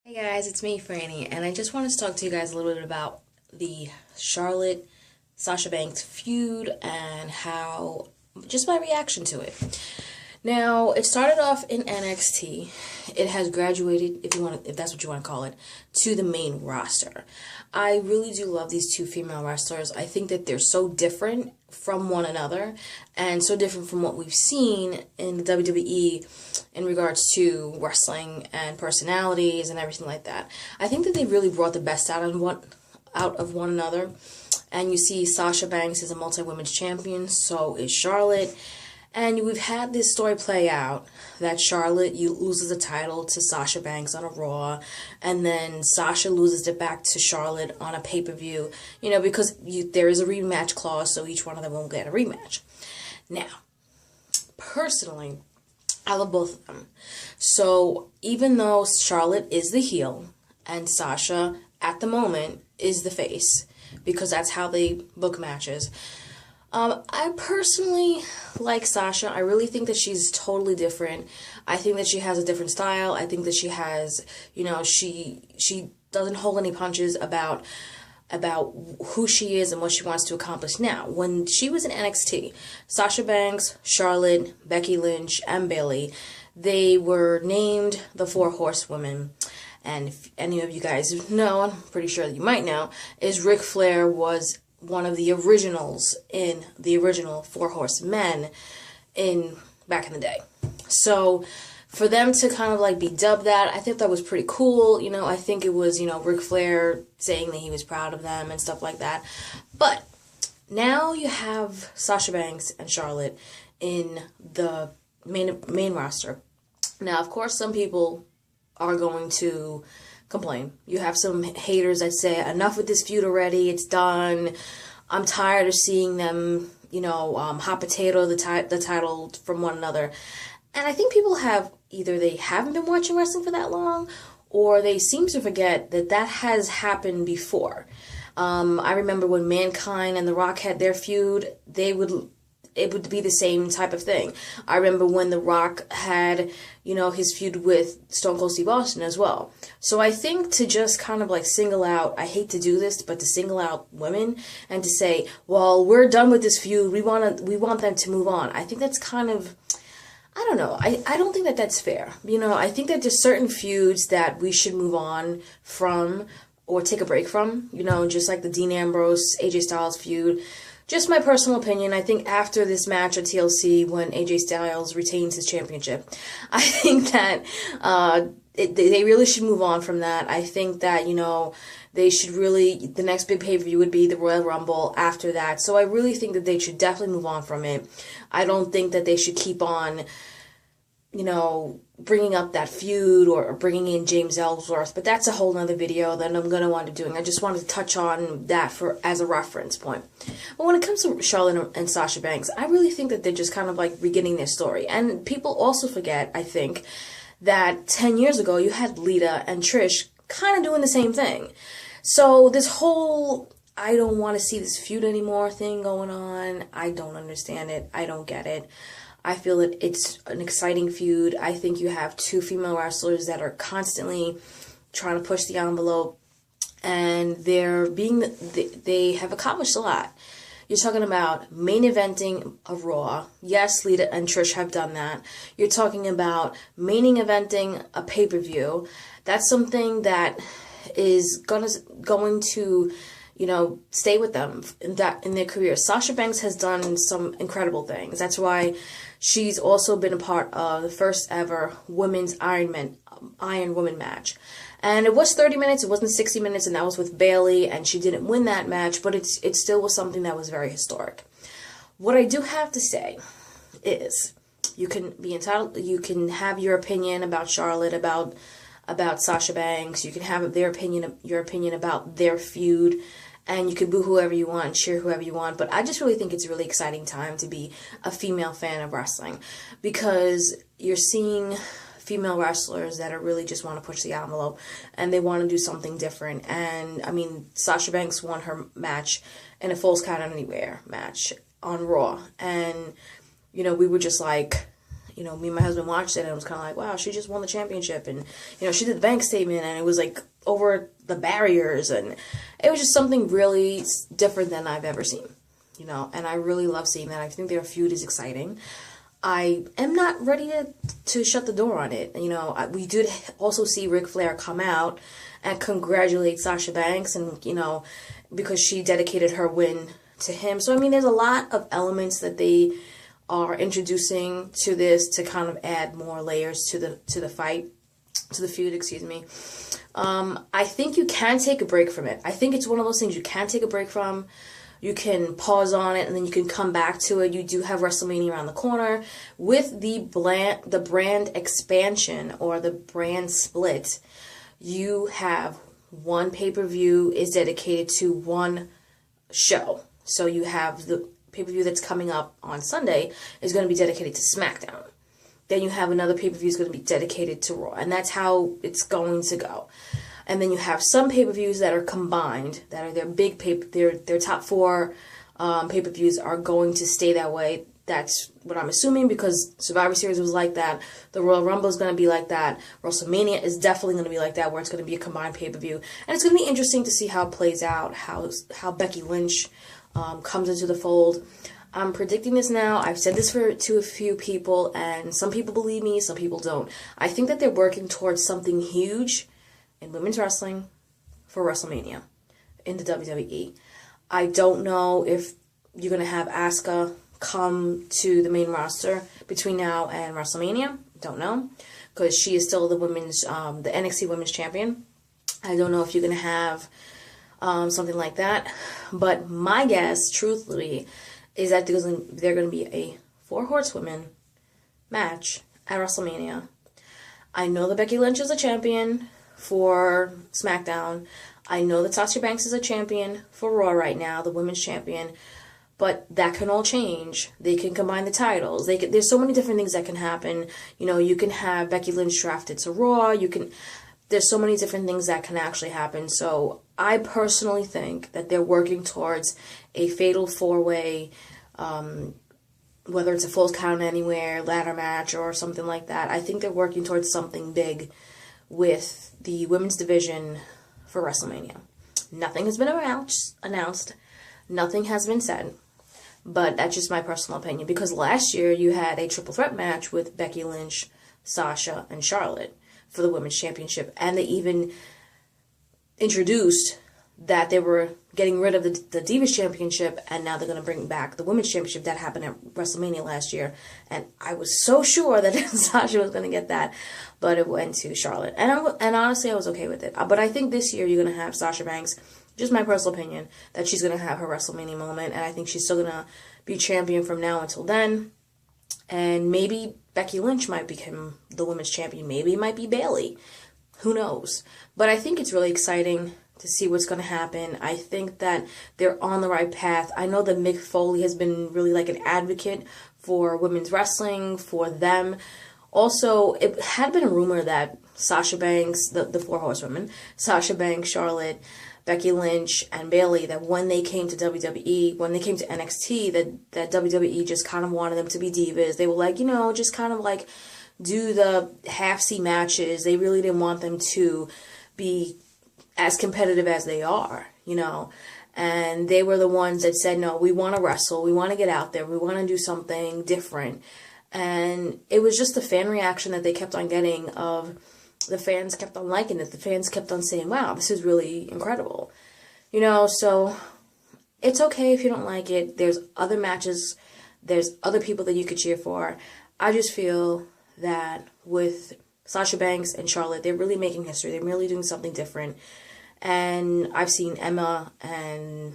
Hey guys, it's me, Franny, and I just wanted to talk to you guys a little bit about the Charlotte Sasha Banks feud and how just my reaction to it. Now, it started off in NXT. It has graduated, if that's what you want to call it, to the main roster. I really do love these two female wrestlers. I think that they're so different from one another and so different from what we've seen in the WWE in regards to wrestling and personalities and everything like that. I think that they really brought the best out of one another. And you see Sasha Banks is a multi-women's champion, so is Charlotte. And we've had this story play out that Charlotte loses the title to Sasha Banks on a Raw, and then Sasha loses it back to Charlotte on a pay-per-view, because there is a rematch clause, so each one of them will get a rematch. Now, personally, I love both of them. So even though Charlotte is the heel and Sasha, at the moment, is the face, because that's how they book matches, I personally like Sasha. I really think that she's totally different. I think that she has a different style. I think that she has, she doesn't hold any punches about who she is and what she wants to accomplish. Now, when she was in NXT, Sasha Banks, Charlotte, Becky Lynch, and Bayley, they were named the Four Horsewomen. And if any of you guys know, I'm pretty sure that you might know, is Ric Flair was one of the originals in the original Four Horsemen back in the day. So for them to kind of like be dubbed that, I think that was pretty cool. I think it was, Ric Flair saying that he was proud of them and stuff like that. But now you have Sasha Banks and Charlotte in the main roster. Now, of course, some people are going to complain. You have some haters that say, enough with this feud already, it's done. I'm tired of seeing them, hot potato the title from one another. And I think people have, either they haven't been watching wrestling for that long, or they seem to forget that has happened before. I remember when Mankind and The Rock had their feud, it would be the same type of thing. I remember when The Rock had, his feud with Stone Cold Steve Austin as well. So I think to just kind of like single out, I hate to do this, but to single out women and to say, well, we're done with this feud, we want them to move on. I think that's kind of, I don't know. I don't think that that's fair. I think that there's certain feuds that we should move on from or take a break from, just like the Dean Ambrose, AJ Styles feud. Just my personal opinion, I think after this match at TLC, when AJ Styles retains his championship, I think that they really should move on from that. I think that, they should really, the next big pay-per-view would be the Royal Rumble after that. So I really think that they should definitely move on from it. I don't think that they should keep on, bringing up that feud or bringing in James Ellsworth, but that's a whole nother video that I'm going to want to do. I just wanted to touch on that as a reference point. But when it comes to Charlotte and Sasha Banks, I really think that they're just kind of like beginning their story. And people also forget, I think, that 10 years ago you had Lita and Trish kind of doing the same thing. So this whole I don't want to see this feud anymore thing going on, I don't understand it. I don't get it. I feel that it's an exciting feud. I think you have two female wrestlers that are constantly trying to push the envelope, and they have accomplished a lot. You're talking about main eventing a Raw. Yes, Lita and Trish have done that. You're talking about main eventing a pay-per-view. That's something that is going to stay with them in their career. Sasha Banks has done some incredible things. That's why she's also been a part of the first ever women's Iron Woman match. And it was 30 minutes, it wasn't 60 minutes, and that was with Bayley, and she didn't win that match, but it still was something that was very historic. What I do have to say is, you can be entitled, you can have your opinion about Charlotte, about Sasha Banks, you can have your opinion about their feud, and you can boo whoever you want, cheer whoever you want, but I just really think it's a really exciting time to be a female fan of wrestling, because you're seeing female wrestlers that are really just want to push the envelope, and they want to do something different. And, I mean, Sasha Banks won her match in a Falls Count Anywhere match on Raw, and, we were just like, me and my husband watched it and it was kind of like, wow, she just won the championship. And, she did the bank statement and it was like over the barriers. And it was just something really different than I've ever seen, and I really love seeing that. I think their feud is exciting. I am not ready to shut the door on it. We did also see Ric Flair come out and congratulate Sasha Banks and, because she dedicated her win to him. So, there's a lot of elements that they are introducing to this to kind of add more layers to the feud, excuse me. I think you can take a break from it. I think it's one of those things you can take a break from. You can pause on it and then you can come back to it. You do have WrestleMania around the corner. With the brand expansion or the brand split, you have one pay-per-view is dedicated to one show. So you have the pay-per-view that's coming up on Sunday is going to be dedicated to SmackDown. Then you have another pay-per-view is going to be dedicated to Raw. And that's how it's going to go. And then you have some pay-per-views that are combined, that are their big their top 4 pay-per-views are going to stay that way. That's what I'm assuming because Survivor Series was like that. The Royal Rumble is going to be like that. WrestleMania is definitely going to be like that, where it's going to be a combined pay-per-view. And it's going to be interesting to see how it plays out, how Becky Lynch comes into the fold. I'm predicting this now. I've said this to a few people, and some people believe me, some people don't. I think that they're working towards something huge in women's wrestling for WrestleMania in the WWE. I don't know if you're going to have Asuka come to the main roster between now and WrestleMania. Don't know, because she is still the NXT Women's Champion. I don't know if you're going to have something like that. But my guess, truthfully, is that they're going to be a 4 horsewomen match at WrestleMania. I know that Becky Lynch is a champion for SmackDown. I know that Sasha Banks is a champion for Raw right now, the women's champion. But that can all change. They can combine the titles. There's so many different things that can happen. You can have Becky Lynch drafted to Raw. There's so many different things that can actually happen. So I personally think that they're working towards a fatal 4-way, whether it's a Falls Count Anywhere, ladder match, or something like that. I think they're working towards something big with the women's division for WrestleMania. Nothing has been announced. Nothing has been said. But that's just my personal opinion. Because last year you had a triple threat match with Becky Lynch, Sasha, and Charlotte for the Women's Championship. And they even introduced that they were getting rid of the Divas Championship, and now they're going to bring back the Women's Championship that happened at WrestleMania last year. And I was so sure that Sasha was going to get that, but it went to Charlotte. And honestly, I was okay with it. But I think this year you're going to have Sasha Banks, just my personal opinion, that she's going to have her WrestleMania moment, and I think she's still going to be champion from now until then. And maybe Becky Lynch might become the women's champion. Maybe it might be Bayley. Who knows? But I think it's really exciting to see what's going to happen. I think that they're on the right path. I know that Mick Foley has been really like an advocate for women's wrestling, for them. Also, it had been a rumor that Sasha Banks, the 4 horsewomen, Sasha Banks, Charlotte, Becky Lynch, and Bayley, that when they came to WWE, when they came to NXT, that WWE just kind of wanted them to be divas. They were like, just kind of like do the half-C matches. They really didn't want them to be as competitive as they are, and they were the ones that said, no, we want to wrestle, we want to get out there, we want to do something different. And it was just the fan reaction that they kept on getting of the fans kept on liking it. The fans kept on saying, wow, this is really incredible. So it's okay if you don't like it. There's other matches. There's other people that you could cheer for. I just feel that with Sasha Banks and Charlotte, they're really making history. They're really doing something different. And I've seen Emma and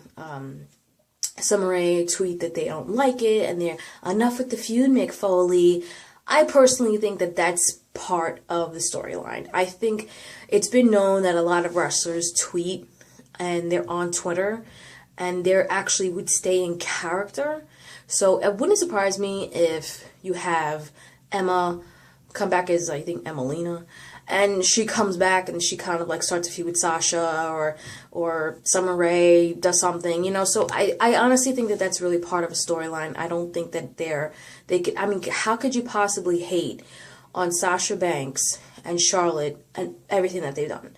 Summer Rae tweet that they don't like it, and they're enough with the feud, Mick Foley. I personally think that that's part of the storyline. I think it's been known that a lot of wrestlers tweet and they're on Twitter and they're actually would stay in character. So it wouldn't surprise me if you have Emma come back as, I think, Emelina, and she comes back and she kind of like starts a feud with Sasha, or Summer Rae does something, you know. So I honestly think that that's really part of a storyline. I don't think that they could, I mean, how could you possibly hate on Sasha Banks and Charlotte and everything that they've done?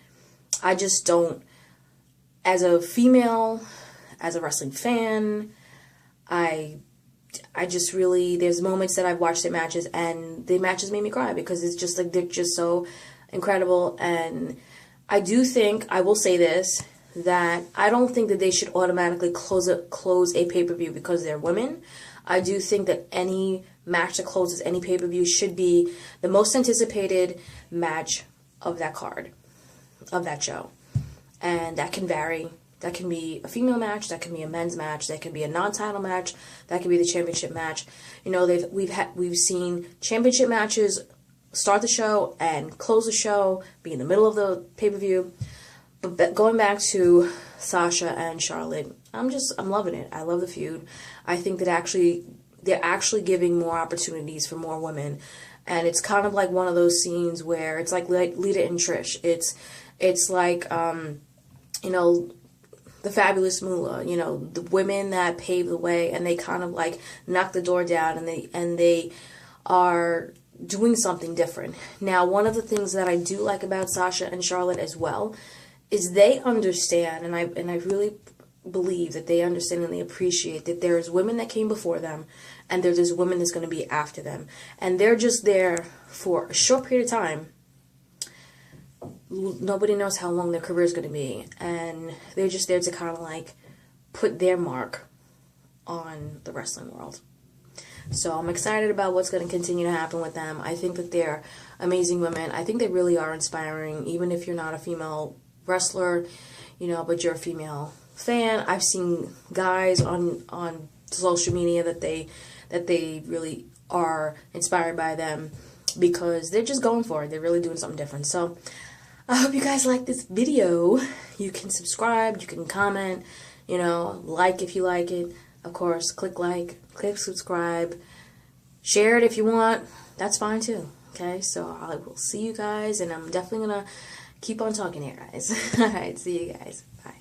I just don't. As a female, as a wrestling fan, I just really, there's moments that I've watched their matches and the matches made me cry because it's just like, they're just so incredible. And I do think, I will say this, that I don't think that they should automatically close a pay-per-view because they're women. I do think that any match that closes any pay-per-view should be the most anticipated match of that card, of that show. And that can vary. That can be a female match, that can be a men's match, that can be a non-title match, that can be the championship match. You know, we've seen championship matches start the show and close the show, be in the middle of the pay-per-view. But going back to Sasha and Charlotte, I'm loving it. I love the feud. I think that they're actually giving more opportunities for more women. And it's kind of like one of those scenes where it's like Lita and Trish. It's like, you know, the Fabulous Moolah, you know, the women that paved the way, and they kind of like knock the door down, and they are doing something different. Now, one of the things that I do like about Sasha and Charlotte as well is they understand, and I really believe that they understand and they appreciate that there's women that came before them, and there's women that's going to be after them, and they're just there for a short period of time. Nobody knows how long their career is going to be, and they're just there to kind of like put their mark on the wrestling world. So I'm excited about what's going to continue to happen with them. I think that they're amazing women. I think they really are inspiring, even if you're not a female wrestler, you know, but you're a female fan. I've seen guys on social media that they really are inspired by them because they're just going for it. They're really doing something different. So I hope you guys like this video. You can subscribe, you can comment, you know, like if you like it. Of course, click like, click subscribe, share it if you want. That's fine too. Okay, so I will see you guys, and I'm definitely gonna keep on talking here, guys. Alright, see you guys. Bye.